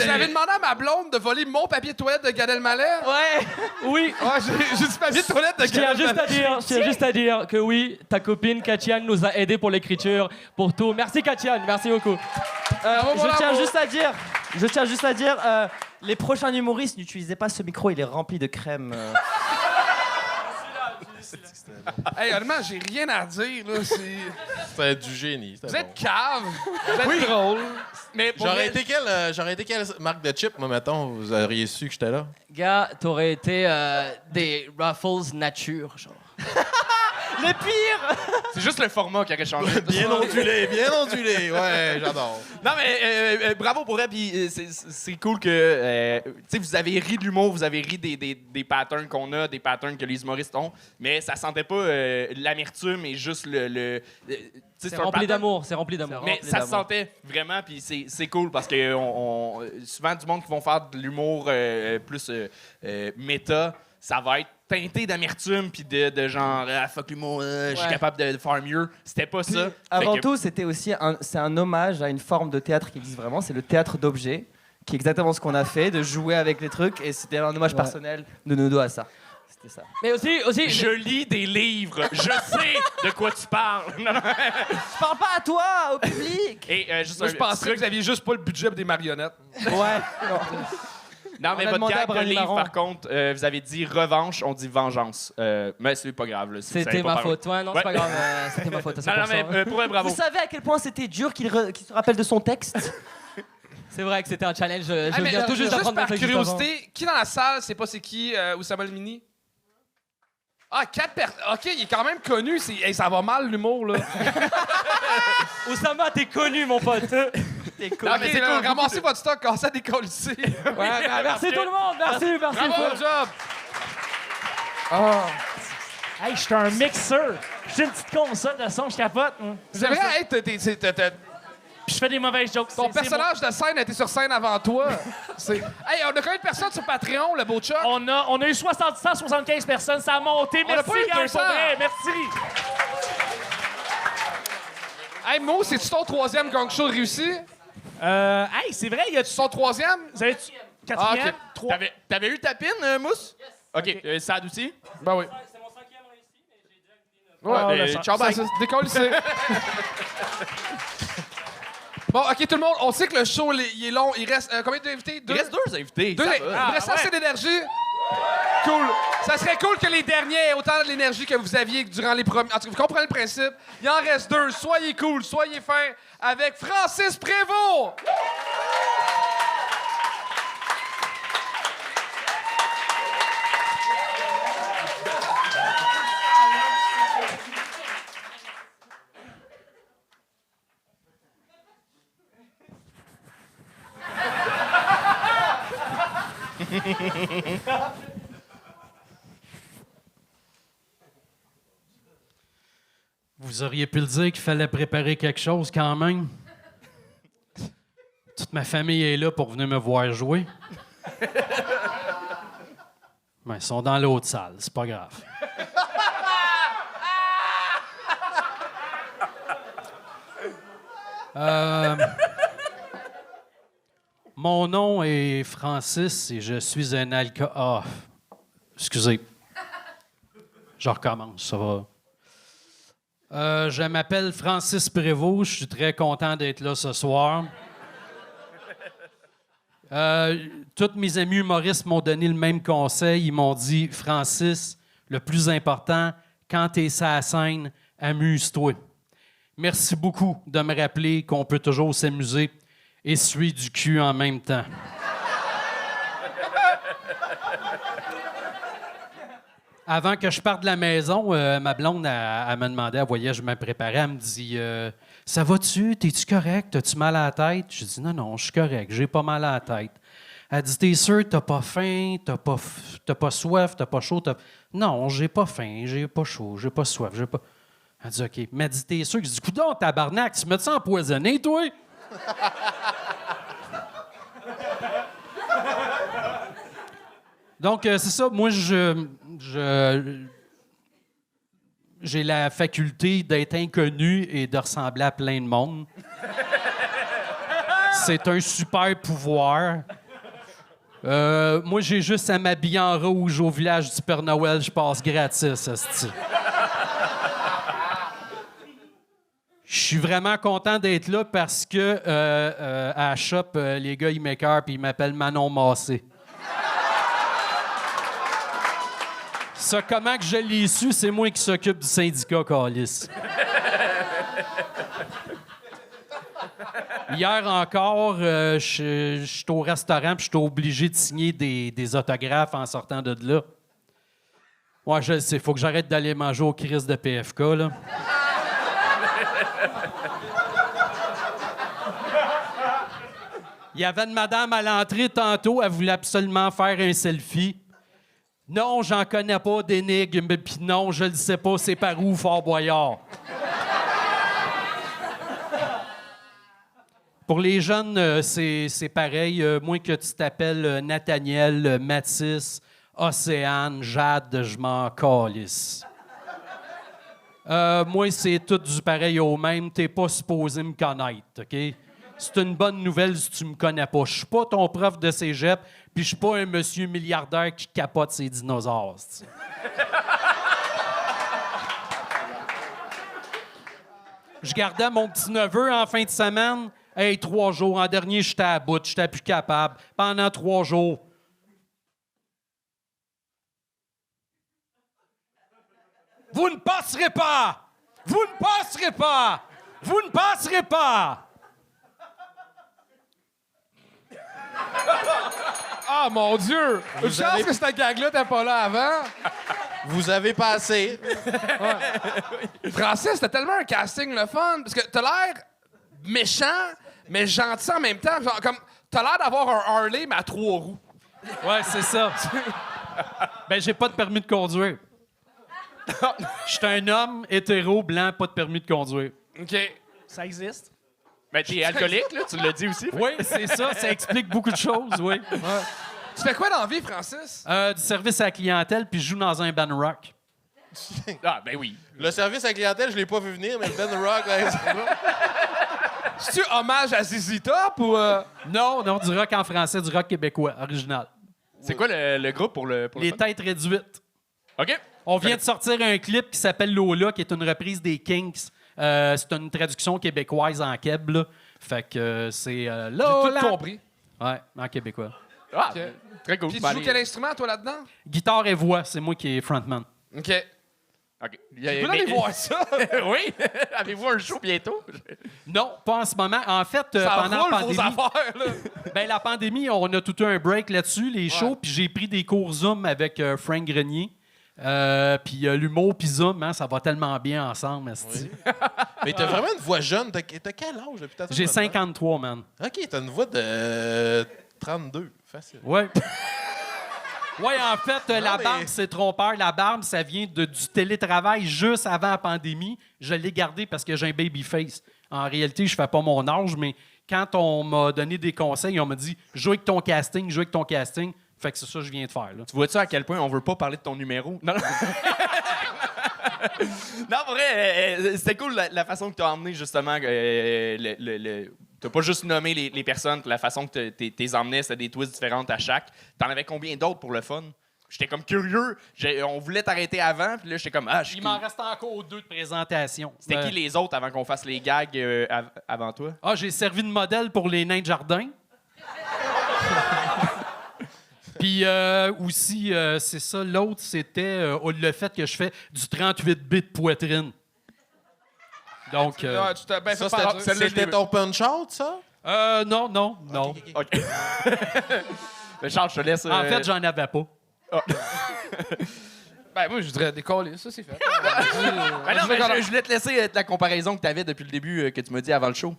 J'avais demandé à ma blonde de voler mon papier de toilette de Gad Elmaleh. Ouais! Oui! Ouais, j'ai du papier de toilette de Gad Elmaleh. Je tiens juste à dire que oui, ta copine Katiane nous a aidés pour l'écriture, pour tout. Merci Katiane, merci beaucoup. Je tiens juste à dire, les prochains humoristes, n'utilisez pas ce micro, il est rempli de crème. Hey, honnêtement, j'ai rien à dire, là. C'est du génie. Vous êtes cave. Vous êtes drôle. Mais j'aurais été quelle marque de chip, moi, mettons, vous auriez su que j'étais là? Gars, t'aurais été des Ruffles nature, genre. Les pires! C'est juste le format qui aurait changé. Bien ondulé. Ouais, j'adore. Non, mais bravo pour elle. Puis c'est cool que tu sais, vous avez ri de l'humour, vous avez ri des patterns qu'on a, des patterns que les humoristes ont, mais ça sentait pas l'amertume et juste le c'est rempli d'amour, c'est rempli d'amour. Mais ça se sentait vraiment, puis c'est cool parce que souvent du monde qui vont faire de l'humour plus méta, ça va être teinté d'amertume puis de genre fuck l'humour, je suis capable de faire mieux. C'était pas ça. Avant tout, c'était aussi un hommage à une forme de théâtre qui existe vraiment, c'est le théâtre d'objets, qui est exactement ce qu'on a fait, de jouer avec les trucs, et c'était un hommage personnel de Nodo à ça. C'était ça. Mais aussi, je lis des livres, je sais de quoi tu parles. Je parle pas à toi, au public. Et juste moi, je pensais que vous aviez juste pas le budget pour des marionnettes. Ouais. Non, mais votre gag de livre, par contre, vous avez dit revanche, on dit vengeance. Mais c'est pas grave. Là, c'était ma faute. Ouais, non, c'est pas grave. C'était ma faute. Non, mais pour vrai, bravo. Vous savez à quel point c'était dur qu'il se rappelle de son texte? C'est vrai que c'était un challenge. Je viens tout juste d'apprendre par curiosité, qui dans la salle sait pas c'est qui Oussama El Edmini? Ah, 4 personnes. OK, il est quand même connu. Hey, ça va mal, l'humour, là. Oussama, t'es connu, mon pote. T'es connu. Non, mais c'est cool. Ramassez votre stock, cassez à décoller ici. Ouais, merci tout le monde. Merci. Bravo, job. Oh. Hey, je suis un mixeur. J'ai une petite console de son, je capote. C'est vrai, hey, Puis je fais des mauvaises jokes. Ton C'est personnage de scène a été sur scène avant toi. Hey, on a combien de personnes sur Patreon, le beau Chuck? On a eu 175 personnes, ça a monté. On a Merci, pas eu gang, 200. pour vrai. Merci. Hey, Mo, c'est-tu ton 3e gang show réussi? Hey, c'est vrai, il y a... Son 3e? Vous avez... Quatrième? Ah, ok. Trois. T'avais eu ta pine, Mousse? OK. Sad aussi? Ben oui. C'est mon 5e réussi, mais j'ai déjà Ouais, Ah, ciao, bye. Décollissez. Bon, OK, tout le monde, on sait que le show, il est long. Il reste combien d'invités? Il reste 2 invités. Deux. ça Il va. reste Ah, assez ouais. d'énergie. Cool. Ça serait cool que les derniers aient autant de l'énergie que vous aviez durant les premiers. En tout cas, vous comprenez le principe. Il en reste 2. Soyez cool, soyez fins avec Francis Prévost. Vous auriez pu le dire qu'il fallait préparer quelque chose quand même. Toute ma famille est là pour venir me voir jouer. Mais ils sont dans l'autre salle, c'est pas grave. Mon nom est Francis et je suis un alcoolique. Ah, excusez. Je recommence, ça va. Je m'appelle Francis Prévost. Je suis très content d'être là ce soir. Tous mes amis humoristes m'ont donné le même conseil. Ils m'ont dit, Francis, le plus important, quand tu es sur la scène, amuse-toi. Merci beaucoup de me rappeler qu'on peut toujours s'amuser et suer du cul en même temps. Avant que je parte de la maison, ma blonde, elle m'a demandé, elle voyait, je me préparais, elle me dit ça va-tu? T'es-tu correct? T'as-tu mal à la tête? J'ai dit non, je suis correct, j'ai pas mal à la tête. Elle dit t'es sûr, t'as pas faim, t'as pas soif, t'as pas chaud? Non, j'ai pas faim, j'ai pas chaud, j'ai pas soif, j'ai pas. Elle dit OK. Mais elle dit t'es sûr? Je dis coudonc, tabarnak, tu me ça empoisonné, toi? Donc, c'est ça. Moi, j'ai la faculté d'être inconnu et de ressembler à plein de monde. C'est un super pouvoir. Moi, j'ai juste à m'habiller en rouge au village du Père Noël. Je passe gratis, asti. Je suis vraiment content d'être là parce que à la shop, les gars, ils m'écœurent puis ils m'appellent Manon Massé. Ça, comment que je l'ai su, c'est moi qui s'occupe du syndicat, câlisse. Hier encore, je suis au restaurant puis je suis obligé de signer des autographes en sortant de là. Ouais, je le sais, faut que j'arrête d'aller manger au Christ de PFK, là. Il y avait une madame à l'entrée tantôt, elle voulait absolument faire un selfie. Non, j'en connais pas d'énigmes, puis non, je le sais pas, c'est par où, Fort Boyard. Pour les jeunes, c'est pareil. Moins que tu t'appelles Nathaniel, Mathis, Océane, Jade, je m'en calisse. Moi, c'est tout du pareil au même. T'es pas supposé me connaître, OK? C'est une bonne nouvelle si tu me connais pas. Je suis pas ton prof de cégep, puis je suis pas un monsieur milliardaire qui capote ses dinosaures. T'sais. Je gardais mon petit-neveu en fin de semaine. Hey, 3 jours. En dernier, j'étais à bout. J'étais plus capable. Pendant 3 jours. Vous ne passerez pas! Vous ne passerez pas! Vous ne passerez pas! Ah, mon Dieu! Une chance que cette gag-là n'était pas là avant. Vous avez passé. Francis, c'était tellement un casting le fun. Parce que t'as l'air méchant, mais gentil en même temps. Genre, comme, t'as l'air d'avoir un Harley, mais à 3 roues. Ouais, c'est ça. Ben, j'ai pas de permis de conduire. Je suis un homme hétéro, blanc, pas de permis de conduire. OK. Ça existe? Ben, t'es alcoolique, là, tu l'as dit aussi. Oui, c'est ça. Ça explique beaucoup de choses, oui. Tu fais quoi dans la vie, Francis? Du service à la clientèle, puis je joue dans un band rock. Ah, ben oui. Le service à la clientèle, je l'ai pas vu venir, mais le Ben Rock, là, C'est-tu hommage à ZZ Top ou... Non, du rock en français, du rock québécois, original. C'est quoi le groupe pour le Les fun? têtes réduites. OK. On vient de sortir un clip qui s'appelle Lola, qui est une reprise des Kinks. C'est une traduction québécoise en keb, là. Fait que c'est J'ai Lola. tout compris. Ouais, en québécois. Ah, OK. très cool. Puis tu Ben, joues allez. quel instrument, toi, là-dedans? Guitare et voix, c'est moi qui est frontman. OK. OK. Tu peux aller voir ça? Oui. Avez-vous un show bientôt? Non, pas en ce moment. En fait, Ça pendant la roule, pandémie, vos affaires, là. ben, la pandémie, on a tout eu un break là-dessus, les shows, puis j'ai pris des cours Zoom avec Frank Grenier. Puis l'humour puis Zoom, hein, ça va tellement bien ensemble, esti. Mais t'as vraiment une voix jeune. T'as quel âge depuis ta J'ai 53, man. OK, t'as une voix de 32. Facile. Ouais. Oui, en fait, la mais- barbe, c'est trompeur. La barbe, ça vient du télétravail juste avant la pandémie. Je l'ai gardé parce que j'ai un baby face. En réalité, je fais pas mon âge, mais quand on m'a donné des conseils, on m'a dit « Joue avec ton casting, joue avec ton casting ». Fait que c'est ça que je viens de faire, là. Tu vois-tu à quel point on veut pas parler de ton numéro? Non, non. Non, pour vrai, c'était cool la façon que tu as emmené, justement. T'as pas juste nommé les personnes, la façon que t'es emmené, c'était des twists différentes à chaque. T'en avais combien d'autres pour le fun? J'étais comme curieux. On voulait t'arrêter avant, puis là, j'étais comme... Ah, Il m'en reste encore 2 de présentation. C'était qui les autres avant qu'on fasse les gags avant toi? Ah, j'ai servi de modèle pour les nains de jardin. Puis aussi, c'est ça, l'autre, c'était le fait que je fais du 38 bits de poitrine. Donc, Ouais, tu t'as bien Ça, fait par- celle-là, je l'ai c'était vu. ton punch-out, ça? non. OK. Mais Charles, je te laisse... En fait, j'en avais pas. Ben, moi, je dirais décoller. Ça, c'est fait. Ben non, mais je voulais te laisser la comparaison que tu avais depuis le début, que tu m'as dit avant le show,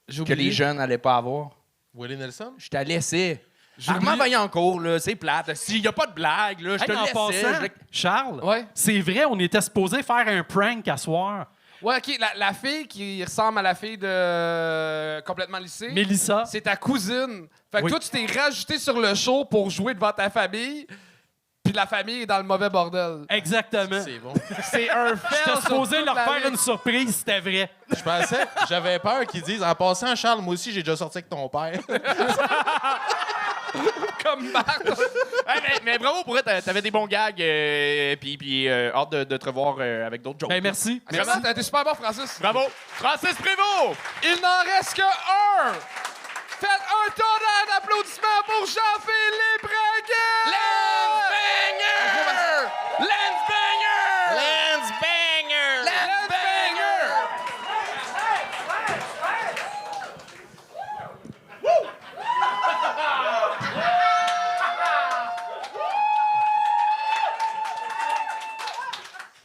que les jeunes n'allaient pas avoir. Willie Nelson? Je t'ai laissé. Armand Vaillancourt, là, c'est plate. S'il n'y a pas de blague, là, je te Hey, en laissais. passant, Charles, Ouais. c'est vrai, on était supposé faire un prank à soir. Ouais, OK. La fille qui ressemble à la fille de Complètement Lycée, Mélissa. c'est ta cousine. Fait que Oui. toi, tu t'es rajouté sur le show pour jouer devant ta famille, puis la famille est dans le mauvais bordel. Exactement. C'est bon. C'est un fait. J'étais supposé leur faire une surprise, c'était vrai. Je pensais, j'avais peur qu'ils disent en passant, Charles, moi aussi, j'ai déjà sorti avec ton père. comme Marc. Hey, mais bravo pour elle, t'avais des bons gags, puis hâte de te revoir avec d'autres jokes. Ben, merci. Vraiment, t'as été super bon, Francis. Bravo. Francis Prévost! Il n'en reste que un. Faites un tonnerre d'applaudissements pour Jean-Philippe Braguet! Lance Banger! Lance Banger! Lance Banger! Lance Banger!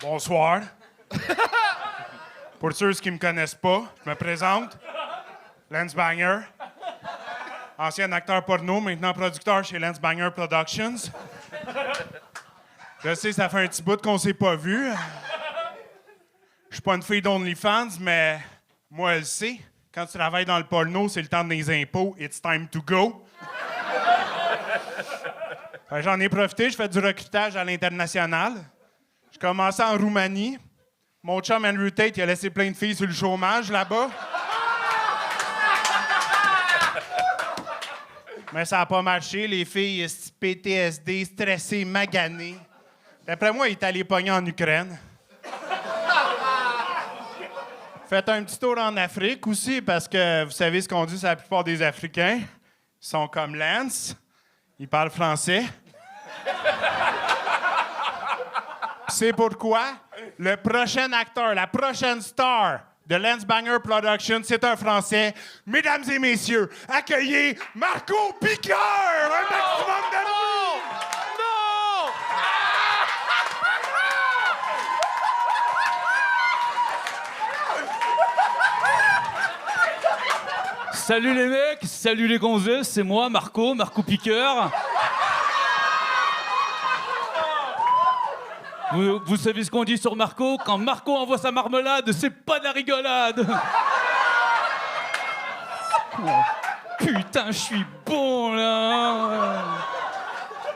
Bonsoir. Pour ceux qui ne me connaissent pas, je me présente. Lance Banger. Ancien acteur porno, maintenant producteur chez Lance Banger Productions. Je sais, ça fait un petit bout qu'on s'est pas vu. Je suis pas une fille d'OnlyFans, mais moi, elle sait. Quand tu travailles dans le porno, c'est le temps des impôts. It's time to go. Fait que j'en ai profité, je fais du recrutage à l'international. Je commençais en Roumanie. Mon chum Andrew Tate, il a laissé plein de filles sur le chômage là-bas. Mais ça n'a pas marché. Les filles, PTSD, stressées, maganées. D'après moi, il est allé pogner en Ukraine. Faites un petit tour en Afrique aussi, parce que vous savez ce qu'on dit sur la plupart des Africains. Ils sont comme Lance. Ils parlent français. C'est pourquoi le prochain acteur, la prochaine star de Lance Banger Productions, c'est un Français. Mesdames et messieurs, accueillez Marco Piqueur! Un maximum de bruit! Non! Salut les mecs, salut les gonzesses, c'est moi, Marco Piqueur. Vous savez ce qu'on dit sur Marco? Quand Marco envoie sa marmelade, c'est pas de la rigolade. Putain, je suis bon, là.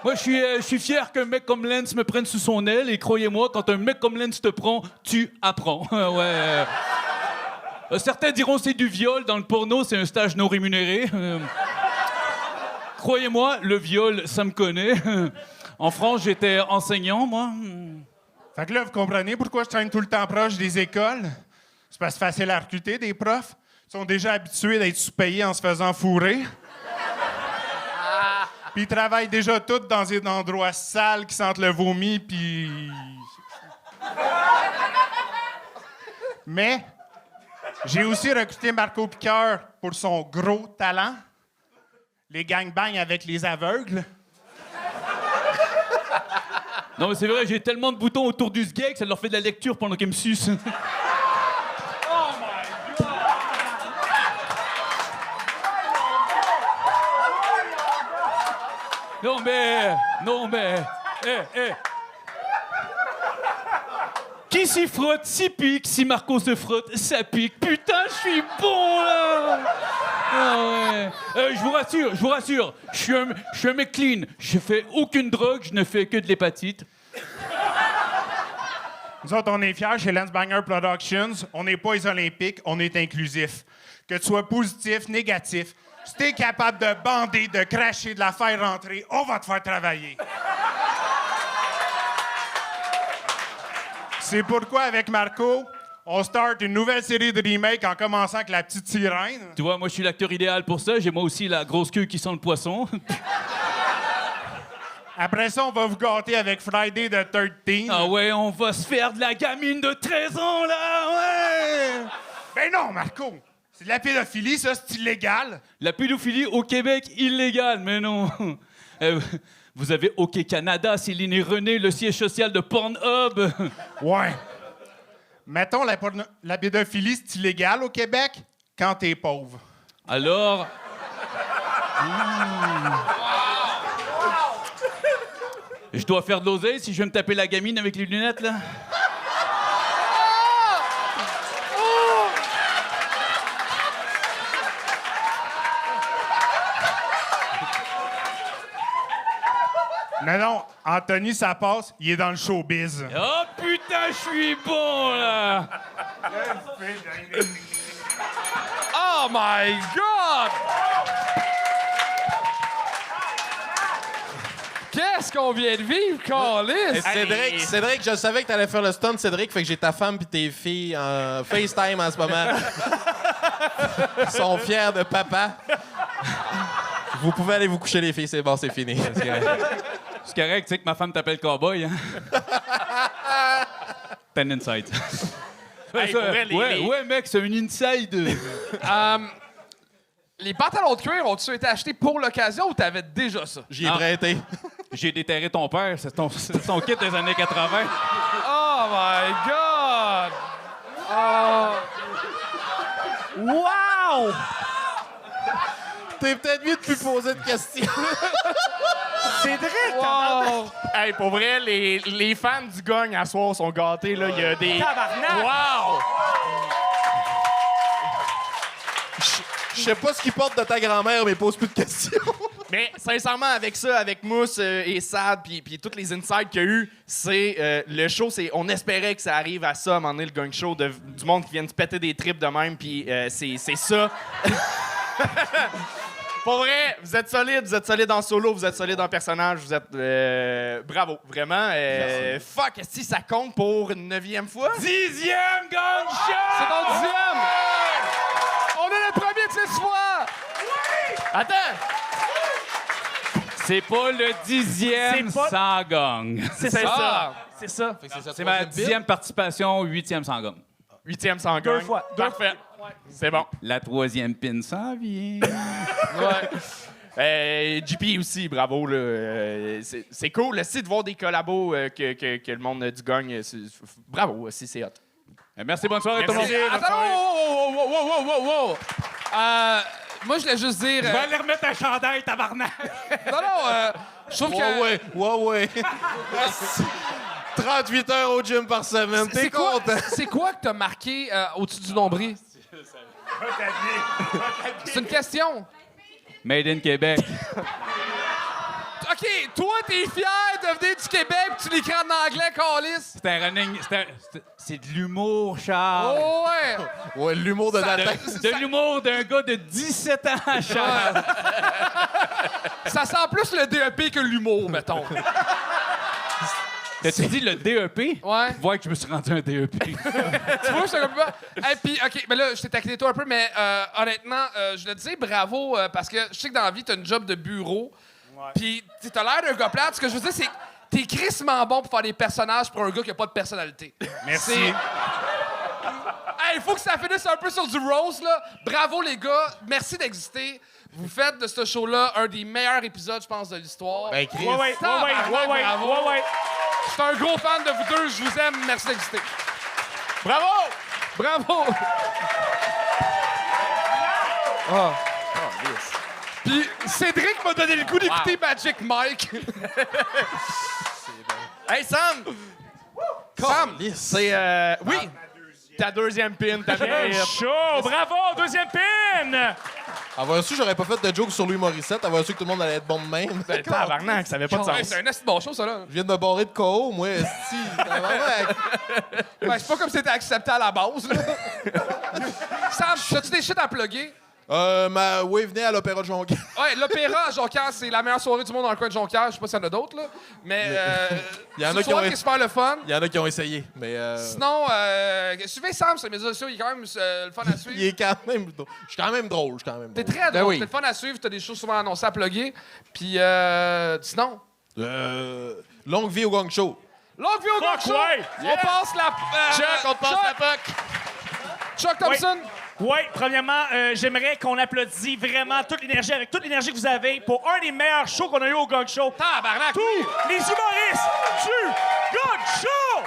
Moi, je suis fier qu'un mec comme Lance me prenne sous son aile. Et croyez-moi, quand un mec comme Lance te prend, tu apprends. Ouais. Certains diront c'est du viol. Dans le porno, c'est un stage non rémunéré. Croyez-moi, le viol, ça me connaît. En France, j'étais enseignant, moi. Fait que là, vous comprenez pourquoi je traîne tout le temps proche des écoles? C'est parce que c'est facile à recruter des profs. Ils sont déjà habitués d'être sous-payés en se faisant fourrer. Puis ils travaillent déjà tous dans des endroits sales qui sentent le vomi, puis... Mais j'ai aussi recruté Marco Piqueur pour son gros talent. Les gangbangs avec les aveugles. Non, mais c'est vrai, j'ai tellement de boutons autour du sgeg que ça leur fait de la lecture pendant qu'ils me sucent. Non mais, Qui s'y frotte, s'y pique. Si Marco se frotte, ça pique. Putain, je suis bon, là. Ah ouais. Je vous rassure, je suis un mec clean. Je fais aucune drogue, je ne fais que de l'hépatite. Nous autres, on est fiers chez Lance Banger Productions. On n'est pas les Olympiques, on est inclusif. Que tu sois positif, négatif, si t'es capable de bander, de cracher, de la faire rentrer, on va te faire travailler. C'est pourquoi, avec Marco, on start une nouvelle série de remakes en commençant avec La Petite Sirène. Tu vois, moi, je suis l'acteur idéal pour ça. J'ai moi aussi la grosse queue qui sent le poisson. Après ça, on va vous gâter avec Friday the 13th. Ah ouais, on va se faire de la gamine de 13 ans, là, ouais! Ben non, Marco! C'est de la pédophilie, ça, c'est illégal. La pédophilie au Québec, illégale, mais non. Vous avez OK Canada, Céline et René, le siège social de Pornhub. Ouais. Mettons, la pédophilie, c'est illégal au Québec quand t'es pauvre. Alors... Je dois faire de l'oseille si je veux me taper la gamine avec les lunettes, là? Non, Anthony, ça passe, il est dans le showbiz. Oh putain, je suis bon, là! Oh my God! Qu'est-ce qu'on vient de vivre, Carlis? Cédric, je savais que t'allais faire le stunt, Cédric, fait que j'ai ta femme puis tes filles en FaceTime en ce moment. Ils sont fiers de papa. Vous pouvez aller vous coucher, les filles, c'est bon, c'est fini. C'est correct, tu sais que ma femme t'appelle cowboy, hein? T'as un inside. Ouais, mec, c'est un inside. Les pantalons de cuir ont-ils été achetés pour l'occasion ou t'avais déjà ça? J'y ai prêté. J'ai déterré ton père, c'est son kit des années 80. Oh my God! Oh. Wow! T'es peut-être mieux de plus poser de questions. Cédric! Wow! Hey, pour vrai, les fans du Gong à soir sont gâtés, là. Il y a des... Tabarnak! Wow! Je sais pas ce qu'il porte de ta grand-mère, mais pose plus de questions. Mais sincèrement, avec ça, avec Mousse et Sad, puis toutes les insides qu'il y a eu, c'est le show, on espérait que ça arrive à ça, à un moment donné, le Gang Show, du monde qui vient se péter des tripes de même, puis c'est ça. Pour vrai, vous êtes solide en solo, vous êtes solide en personnage, vous êtes... bravo, vraiment. Fuck, si ça compte pour une 9e fois? 10e Gang Show! C'est ton 10e! On est le premier de 6 fois! Attends! C'est pas le 10e sans gang. C'est ça. C'est ça. C'est ma 10e participation, 8e sans gang. 8e sans gang. 2 fois. Parfait. C'est bon. La 3e pin s'en vient. Ouais. JP aussi, bravo. Là. C'est cool aussi de voir des collabos que le monde du gang. Bravo, aussi, c'est hot. Merci, bonne soirée tout le monde. Attends, wow! Moi, je voulais juste dire... Je vais aller remettre un chandail, tabarnak! Non, je trouve que... Ouais. 38 heures au gym par semaine, t'es content? C'est quoi que t'as marqué au-dessus du nombril? C'est une question. Made in Québec. OK, toi, t'es fier de venir du Québec pis tu l'écris en anglais, Calis? C'est un running. C'est de l'humour, Charles. Oh, ouais! Ouais, l'humour de Nathan. De l'humour d'un gars de 17 ans, Charles. Ça sent plus le DEP que l'humour, mettons. T'as-tu dit le DEP? Ouais. Vois que je me suis rendu un DEP. Tu vois, c'est comme ça. Et puis, OK, mais là, je t'ai taquiné toi un peu, mais honnêtement, je voulais te dire bravo parce que je sais que dans la vie, t'as une job de bureau. Puis, t'as l'air d'un gars plate. Ce que je veux dire, c'est que t'es crissement bon pour faire des personnages pour un gars qui a pas de personnalité. Merci. Il faut que ça finisse un peu sur du rose, là. Bravo, les gars. Merci d'exister. Vous faites de ce show-là un des meilleurs épisodes, je pense, de l'histoire. Ben, Chris. Ouais. Je suis un gros fan de vous deux. Je vous aime. Merci d'exister. Bravo! Bravo! Ah. Puis Cédric m'a donné le goût d'écouter Magic Mike. Hey, Sam! Sam, c'est... oui! Ta deuxième pin, ta mérite. Chaud! Bravo! Deuxième pin! Avoir su, j'aurais pas fait de joke sur Louis Morissette. Avoir su que tout le monde allait être bon de même. Ben, tabarnak, ça avait pas de Ouais, sens. c'est un assez bon show, ça, là. Je viens de me barrer de KO, moi, si. Ben, c'est pas comme si c'était accepté à la base, là. Sam, as-tu des shit à plugger? Oui, venez à l'Opéra de Jonquière. Ouais, l'Opéra à Jonquière, c'est la meilleure soirée du monde dans le coin de Jonquière. Je sais pas s'il y en a d'autres, là. Mais Il y en a c'est une qui ont- soirée qui est super le fun. Il y en a qui ont essayé, mais. Sinon, suivez Sam sur les médias sociaux, il est quand même le fun à suivre. Il est quand même. Je suis quand même drôle. T'es très drôle, t'es le fun à suivre, t'as des choses souvent annoncées à plugger. Puis sinon, Longue vie au Gong Show. longue vie au Gong Show! ouais. On passe la... Chuck, on te passe la puck. Chuck Thompson! Oui, premièrement, j'aimerais qu'on applaudisse vraiment toute l'énergie, avec toute l'énergie que vous avez, pour un des meilleurs shows qu'on a eu au Gong Show. Tabarnak! Tous les humoristes du Gong Show!